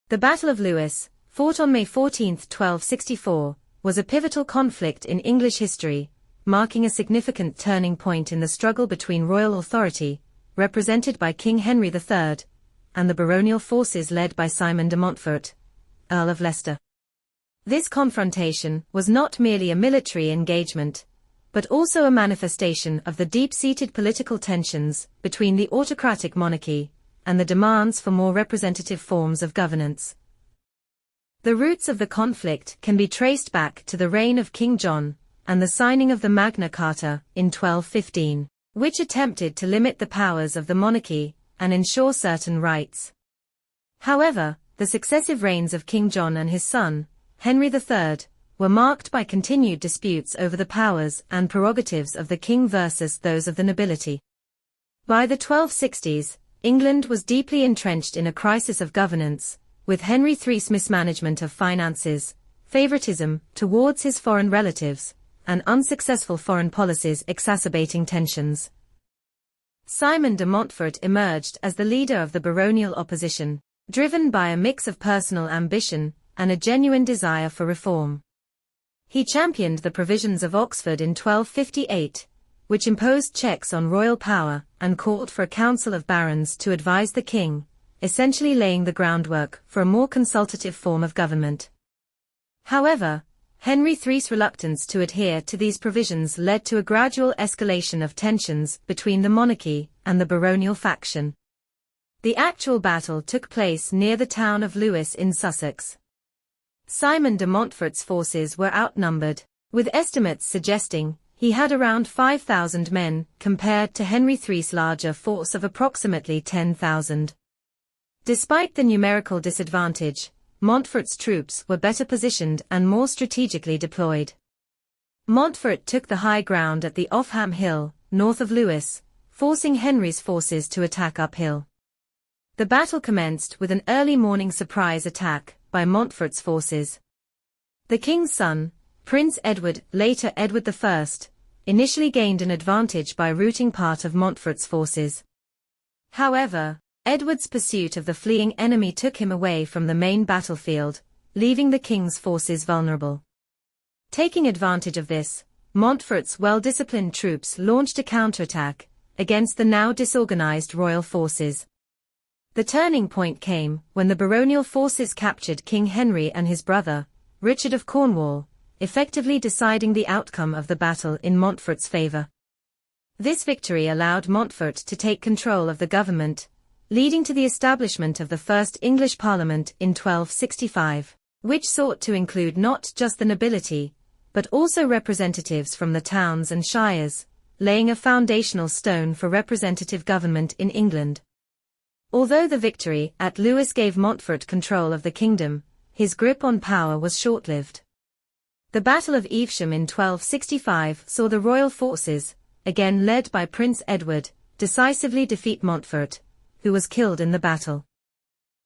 The Battle of Lewes, fought on May 14, 1264, was a pivotal conflict in English history, marking a significant turning point in the struggle between royal authority, represented by King Henry III, and the baronial forces led by Simon de Montfort, Earl of Leicester. This confrontation was not merely a military engagement, but also a manifestation of the deep-seated political tensions between the autocratic monarchy and the demands for more representative forms of governance. The roots of the conflict can be traced back to the reign of King John and the signing of the Magna Carta in 1215, which attempted to limit the powers of the monarchy and ensure certain rights. However, the successive reigns of King John and his son, Henry III, were marked by continued disputes over the powers and prerogatives of the king versus those of the nobility. By the 1260s, England was deeply entrenched in a crisis of governance, with Henry III's mismanagement of finances, favoritism towards his foreign relatives, and unsuccessful foreign policies exacerbating tensions. Simon de Montfort emerged as the leader of the baronial opposition, driven by a mix of personal ambition and a genuine desire for reform. He championed the provisions of Oxford in 1258, which imposed checks on royal power and called for a council of barons to advise the king, essentially laying the groundwork for a more consultative form of government. However, Henry III's reluctance to adhere to these provisions led to a gradual escalation of tensions between the monarchy and the baronial faction. The actual battle took place near the town of Lewes in Sussex. Simon de Montfort's forces were outnumbered, with estimates suggesting he had around 5,000 men compared to Henry III's larger force of approximately 10,000. Despite the numerical disadvantage, Montfort's troops were better positioned and more strategically deployed. Montfort took the high ground at the Offham Hill, north of Lewes, forcing Henry's forces to attack uphill. The battle commenced with an early morning surprise attack by Montfort's forces. The king's son, Prince Edward, later Edward I, initially gained an advantage by routing part of Montfort's forces. However, Edward's pursuit of the fleeing enemy took him away from the main battlefield, leaving the king's forces vulnerable. Taking advantage of this, Montfort's well-disciplined troops launched a counterattack against the now disorganized royal forces. The turning point came when the baronial forces captured King Henry and his brother, Richard of Cornwall, effectively deciding the outcome of the battle in Montfort's favor. This victory allowed Montfort to take control of the government, leading to the establishment of the first English Parliament in 1265, which sought to include not just the nobility, but also representatives from the towns and shires, laying a foundational stone for representative government in England. Although the victory at Lewes gave Montfort control of the kingdom, his grip on power was short-lived. The Battle of Evesham in 1265 saw the royal forces, again led by Prince Edward, decisively defeat Montfort, who was killed in the battle.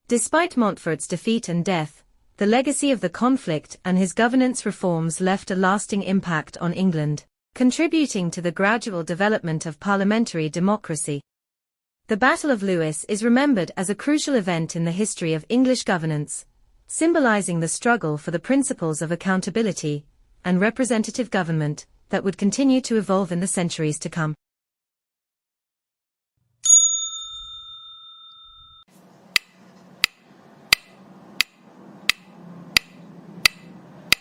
Despite Montfort's defeat and death, the legacy of the conflict and his governance reforms left a lasting impact on England, contributing to the gradual development of parliamentary democracy. The Battle of Lewes is remembered as a crucial event in the history of English governance, symbolizing the struggle for the principles of accountability and representative government that would continue to evolve in the centuries to come.